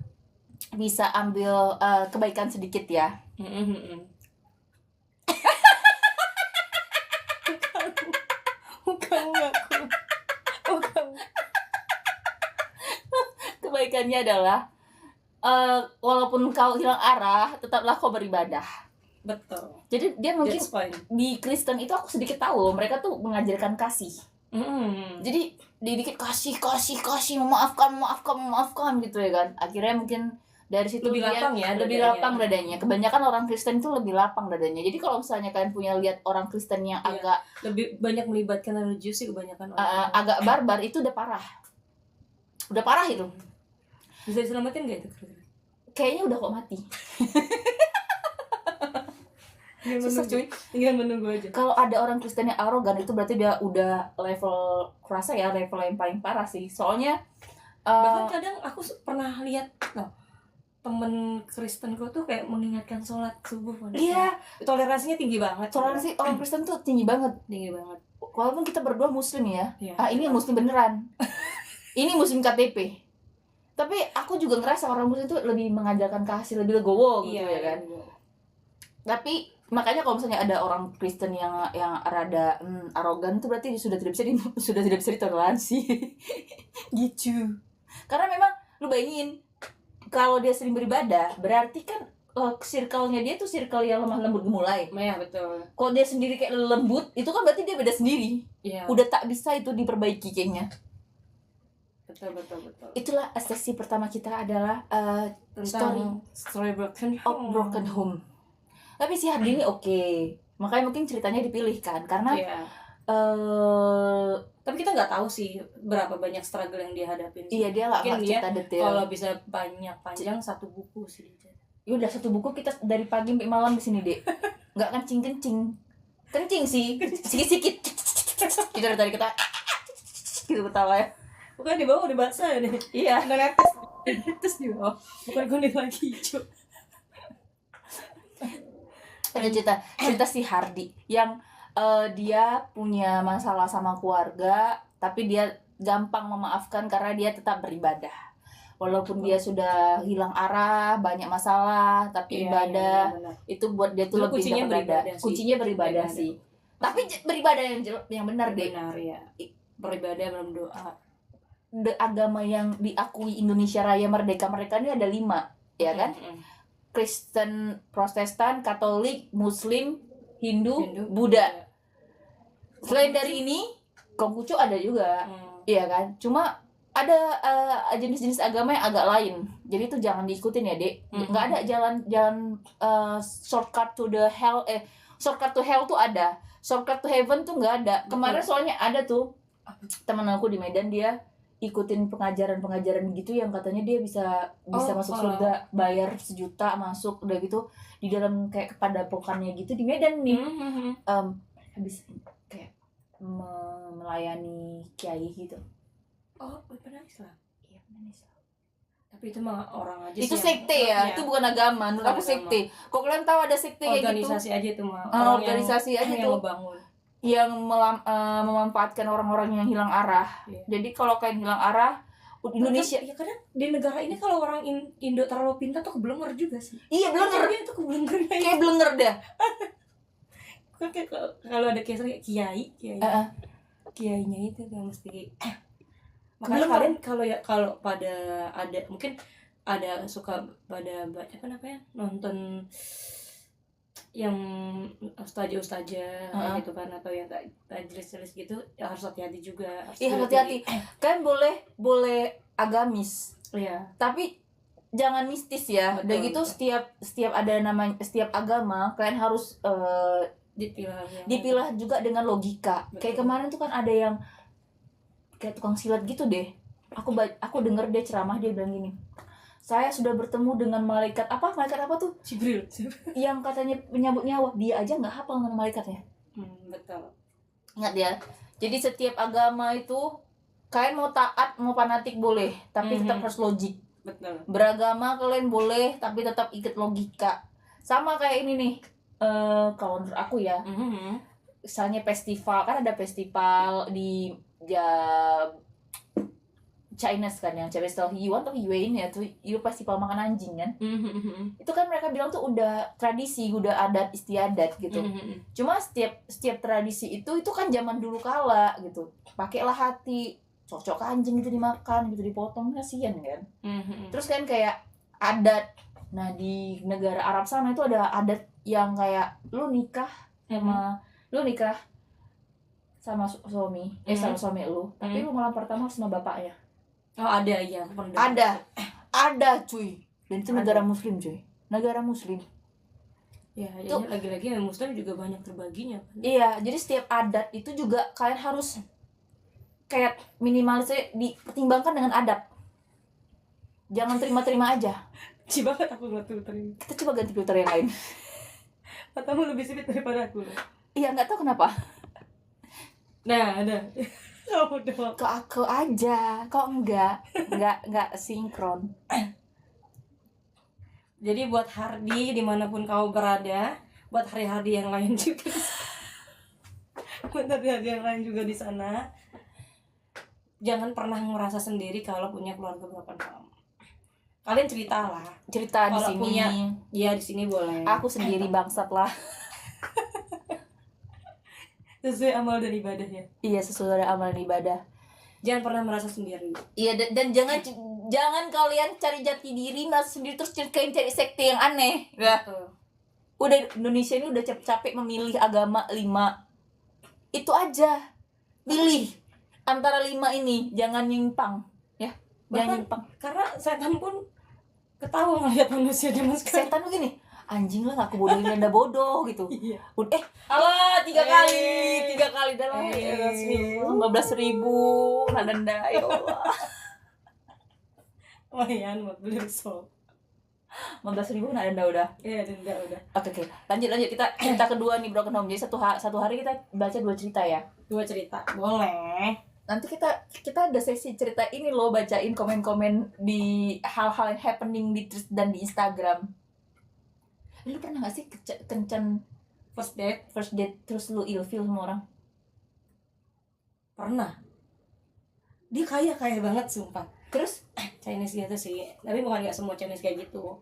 bisa ambil kebaikan sedikit ya. Kebaikannya adalah walaupun kau hilang arah, tetaplah kau beribadah. Betul. Jadi dia mungkin That's fine. di Kristen itu aku sedikit tahu mereka tuh mengajarkan kasih. Jadi dikit kasih, memaafkan gitu ya kan. Akhirnya mungkin dari situ Lebih dia lapang ya lebih dadanya. lapang dadanya. Kebanyakan orang Kristen itu lebih lapang dadanya. Jadi kalau misalnya kalian punya lihat orang Kristen yang Iya. agak Lebih banyak melibatkan religius sih kebanyakan orang. agak barbar, itu udah parah. Udah parah itu. Bisa diselamatin gak itu? Kayaknya udah kok mati. Susah cuy. Tinggal menunggu aja. Kalau ada orang Kristen yang arogan itu berarti dia udah level kerasa ya, level yang paling parah sih. Soalnya Bahkan kadang aku pernah lihat temen Kristenku tuh kayak mengingatkan sholat subuh. Iya, toleransinya tinggi banget. toleransi orang Kristen tuh tinggi banget. Walaupun kita berdua muslim ya. Iya. Ini yang muslim beneran. Ini muslim KTP. Tapi aku juga ngerasa orang muslim tuh lebih mengajarkan kasih, lebih legowo gitu ya kan. Iya. Tapi makanya kalau misalnya ada orang Kristen yang rada arogan tuh berarti sudah tidak bisa ditoleransi. Gitu. Karena memang lu bayangin kalau dia sering beribadah, berarti kan circle-nya dia tuh circle yang lemah lembut gemulai. Ya, betul. Kalau dia sendiri kayak lembut, itu kan berarti dia beda sendiri. Iya. Udah tak bisa itu diperbaiki kayaknya. Betul. Itulah sesi pertama kita adalah Tentang story broken home. Tapi si Hardi ini oke. Makanya mungkin ceritanya dipilih kan karena Iya. Tapi kita nggak tahu sih berapa banyak struggle yang dia hadapin. Iya, dia nggak Mungkin cerita detail. Kalau bisa panjang satu buku sih. Ya udah satu buku kita dari pagi sampai malam di sini, Dek. Nggak kencing sih, sikit-sikit. Kita dari tadi kita gitu ketawa ya. Bukan di bawah, di basah ya nih. Iya. Nggak netes. Netes di bawah. Bukan kuning lagi hijau. Ada cerita si Hardi yang dia punya masalah sama keluarga, tapi dia gampang memaafkan karena dia tetap beribadah. Walaupun dia sudah hilang arah, banyak masalah, tapi ibadah itu buat dia tuh lebih beribadah. Kuncinya beribadah sih. Tapi beribadah yang benar, Dek. Benar ya. Beribadah dalam doa. Agama yang diakui Indonesia Raya Merdeka mereka ini ada 5, ya kan? Kristen, Protestan, Katolik, Muslim, Hindu, Buddha. Selain dari ini, Konghucu ada juga, iya kan? Cuma ada jenis-jenis agama yang agak lain. Jadi itu jangan diikutin ya, Dek. Nggak ada jalan shortcut to the hell. Shortcut to hell tuh ada. Shortcut to heaven tuh nggak ada. Kemarin soalnya ada tuh teman aku di Medan, dia ikutin pengajaran gitu yang katanya dia bisa masuk surga, bayar 1 juta masuk, udah gitu di dalam kayak kepadepokannya gitu di Medan nih. Habis kayak melayani kiai gitu. Oh, benar Islam. Iya, benar Islam. Tapi itu mah orang aja itu sih. Sekte ya, itu bukan agama. Menurut aku sekte. Kok kalian tahu ada sekte kayak gitu? Organisasi aja itu mah. Organisasi aja tuh. Yang memanfaatkan orang-orang yang hilang arah. Jadi kalau kalian hilang arah, Indonesia ya kadang di negara ini kalau orang Indo terlalu pintar tuh keblenger juga sih. Iya, blenger. Itu keblenger. Kayak blenger dah. Kalau ada kayak kiai. Kiainya itu yang mesti. Makanya kalian kalau pada ada mungkin ada suka pada baca apa namanya, nonton yang ustazah gitu kan, atau yang tajlis gitu, ya harus hati-hati juga. Iya, hati-hati. Kan boleh agamis. Iya. Tapi jangan mistis ya. Betul, udah gitu setiap ada namanya, setiap agama kalian harus dipilah juga dengan logika. Betul. Kayak kemarin tuh kan ada yang kayak tukang silat gitu deh. Aku denger dia ceramah, dia bilang gini, saya sudah bertemu dengan malaikat apa tuh? Jibril. Yang katanya menyambut nyawa. Dia aja nggak hafal nama malaikatnya. Betul. Ingat ya. Jadi setiap agama itu kalian mau taat, mau fanatik boleh, tapi tetap harus logik. Betul. Beragama kalian boleh, tapi tetap ikut logika. Sama kayak ini nih. Kalau menurut aku ya. Misalnya festival, kan ada festival di China kan, yang festival Yuan atau Yuan ya, tuh festival makan anjing kan. Itu kan mereka bilang tuh udah tradisi, udah adat istiadat gitu. Cuma setiap tradisi itu kan zaman dulu kala gitu. Pakailah hati, cocok anjing gitu dimakan gitu, dipotong, kasihan kan. Terus kan kayak adat. Nah, di negara Arab sana itu ada adat yang kayak lu nikah sama suami, sama suami lu, tapi lu malam pertama harus sama bapaknya. Oh, ada ya. Ada cuy. Dan itu negara muslim cuy. Negara muslim. Ya, itu lagi-lagi yang muslim juga banyak terbaginya kan. Iya, jadi setiap adat itu juga kalian harus kayak minimalisnya dipertimbangkan dengan adab. Jangan terima-terima aja. Banget aku ngeliat filter ini. Kita coba ganti filter yang lain. Matamu lebih sipit daripada aku. Iya, nggak tahu kenapa. Nah, ada. Kok aku aja, kok enggak sinkron. Jadi buat Hardi dimanapun kau berada, buat Hardi yang lain juga, buat Hardi yang lain juga di sana, jangan pernah merasa sendiri kalau punya keluarga broken home. Kalian ceritalah. Cerita di Kalau sini. punya, ya di sini boleh. Aku sendiri bangsat lah. Sesuai amal dan ibadahnya. Iya, sesuai amal dan ibadah. Jangan pernah merasa sendiri. Iya, dan jangan kalian cari jati diri merasa sendiri terus kalian cari sekte yang aneh. Ya. Udah Indonesia ini udah capek memilih agama 5. Itu aja. Pilih antara 5 ini, jangan nyimpang, ya. Jangan nyimpang. Karena setan pun ketawa ngeliat manusia zaman sekarang. Setan tuh gini, anjing lah aku bodohin Anda bodoh gitu. Iya. Alah 3 kali dalam 15.000 Nanda ya Allah. Lumayan buat beli risol. 15.000 Nanda udah. Iya, denda udah. Oke. Lanjut kita cerita kedua nih broken home. Jadi satu hari kita baca 2 cerita ya. 2 cerita. Boleh. Nanti kita ada sesi cerita ini loh, bacain komen-komen di hal-hal yang happening di Twitter dan di Instagram. Lu pernah gak sih kencan first date terus lu ilfeel sama orang? Pernah. Dia kaya banget sumpah. Terus Chinese gitu sih, tapi bukan nggak semua Chinese kayak gitu.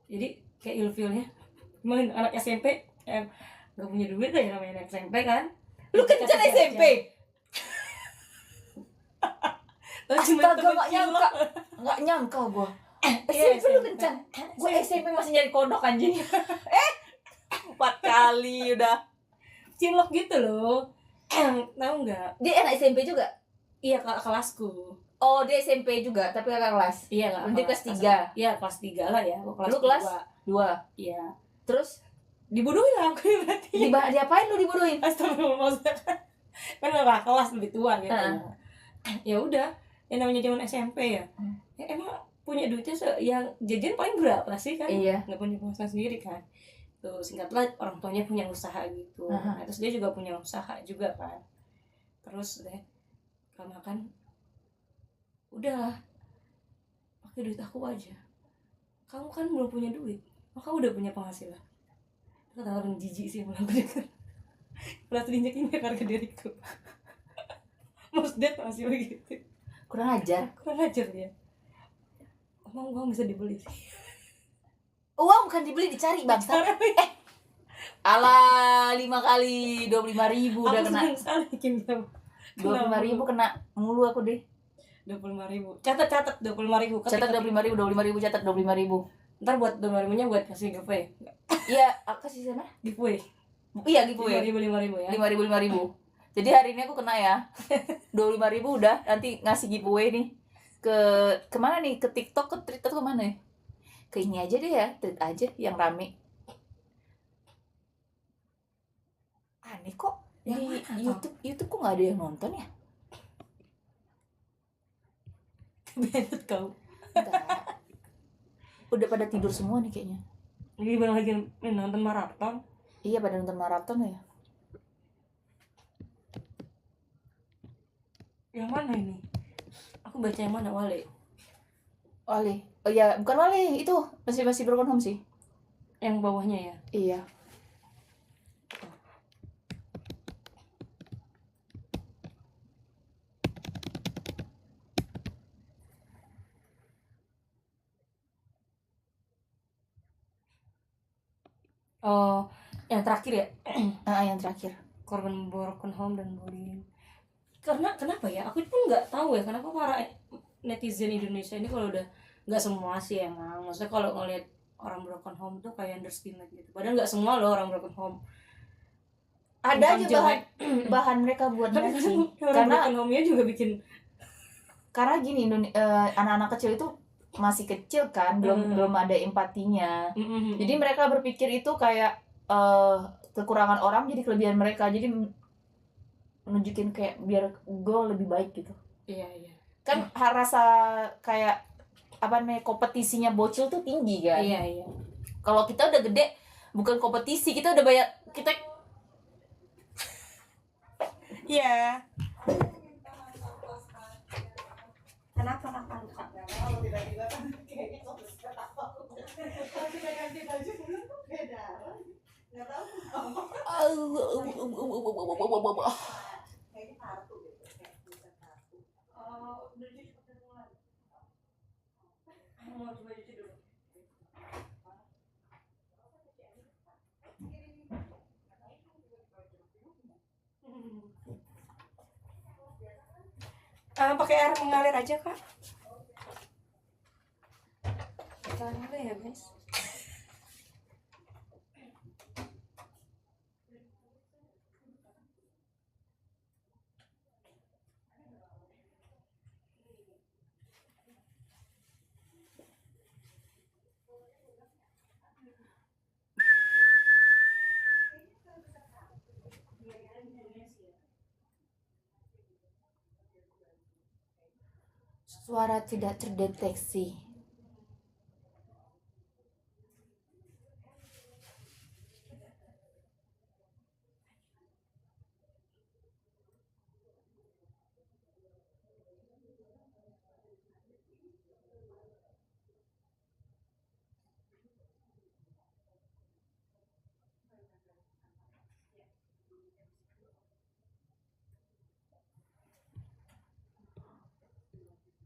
Jadi kayak ilfeelnya emang anak SMP nggak punya duit ya, namanya anak SMP kan. lu kencan SMP? Astaga, gak nyangka gua. SMP lu kencan. Gua SMP masih nyari kodok anjing. 4 kali udah. Cinlok gitu loh. Tahu nggak? Dia anak SMP juga? Iya, kelasku. Oh, dia SMP juga, tapi kakak kelas. Iya lah. Nanti kelas 3. Iya, kelas 3 lah ya. Lu kelas 2. Iya. Terus Dibodohin lah aku berarti. diapain lu dibodohin? Astagfirullah, maksudnya kan kakak kelas lebih tua gitu. Ya udah, yang namanya zaman SMP ya. Ya emang punya duitnya yang jajan paling berapa sih kan? Iya. Nggak punya penghasilan sendiri kan. Tuh singkatlah, orang tuanya punya usaha gitu. Nah, terus dia juga punya usaha juga kan. Terus deh kalau makan udahlah, pakai duit aku aja. Kamu kan belum punya duit, maka udah punya penghasilan. Kata orang jijik sih malah gue. Berat diinjek-injek harga diriku. Maksudnya masih begitu. Kurang ajar Dia. Emang uang bisa dibeli sih? Uang bukan dibeli, dicari bangsa. Alah 5 kali 25.000 udah kena. Aku senang sekali 25.000 kena mulu aku deh. 25.000. Catat 25.000. Catat 25.000 catat 25.000. Ntar buat 25.000 nya buat kasih giveaway. Iya, apa sih sana? Giveaway. Iya, giveaway. 5.000 ya. 5.000. Jadi hari ini aku kena ya. 25.000 udah, nanti ngasih giveaway nih. Kemana nih? Ke TikTok, ke Twitter tuh kemana ya? Ke ini aja deh ya, tweet aja yang rame. Aneh kok di YouTube kok nggak ada yang nonton ya? Benet kau. Enggak. Udah pada tidur semua nih kayaknya. Lagi nonton maraton. Iya, pada nonton maraton ya. Yang mana ini? Aku baca yang mana? Wale. Oh iya, bukan Wale, itu masih broken home sih. Yang bawahnya ya. Iya. Oh, yang terakhir ya. Yang terakhir. Korban broken home dan bullying. Karena kenapa ya? Aku pun nggak tahu ya kenapa para netizen Indonesia ini kalau udah nggak semua sih emang. Maksudnya kalau ngeliat orang broken home tuh kayak underestimate gitu. Padahal nggak semua loh orang broken home. Ada aja bahan mereka buat nyaci. Karena broken home-nya juga bikin. Karena gini, anak-anak kecil itu masih kecil kan, belum ada empatinya. Jadi mereka berpikir itu kayak kekurangan orang jadi kelebihan mereka. Jadi nunjukin kayak biar gue lebih baik gitu. Iya. Kan rasa kayak apa namanya, kompetisinya bocil tuh tinggi kan. Iya. Kalau kita udah gede bukan kompetisi, kita udah banyak, kita iya. Kenapa? Pas udah ganti baju pulang tuh beda lagi. Nggak tahu kenapa. Kayaknya kartu gitu, kayak tulisan kartu. Udah cuci pakai tangan. Mau coba cuci dulu. Pakai air mengalir aja kak. Tahan dulu ya guys. Suara tidak terdeteksi.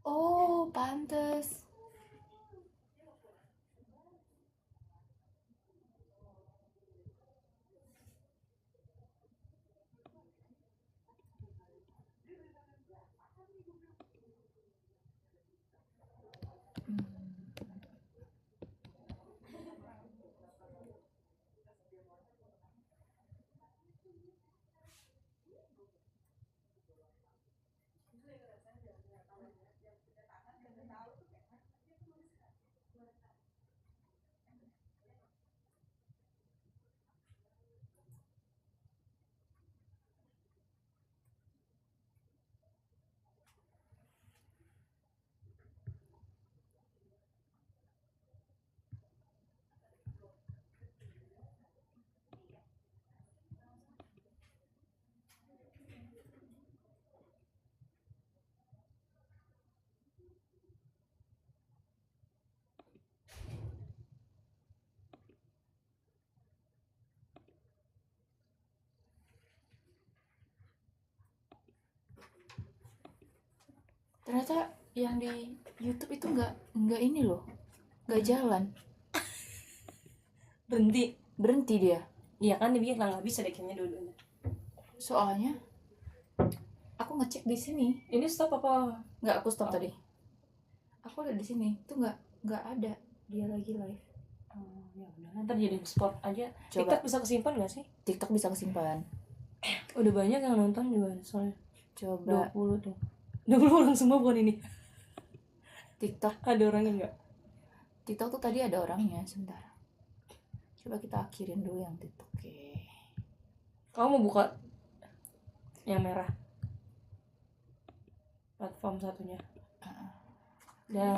Oh, pantes. Ternyata yang di YouTube itu nggak ini loh, nggak jalan, berhenti dia. Iya kan dia bilang nggak bisa deh kayaknya dua-duanya. Soalnya aku ngecek di sini, Ini stop apa? nggak, aku stop tadi. Aku lihat di sini tuh nggak ada dia lagi live. Ya udah, ntar jadi spot aja. Coba. TikTok bisa kesimpan nggak sih? TikTok bisa kesimpan. Udah banyak yang nonton juga soalnya. Coba 20 tuh. 20 orang semua bukan ini. TikTok. Ada orangnya nggak? TikTok tuh tadi ada orangnya, sebentar. Coba kita akhirin dulu yang TikTok. Oke. Kamu mau buka yang merah? Platform satunya. Dan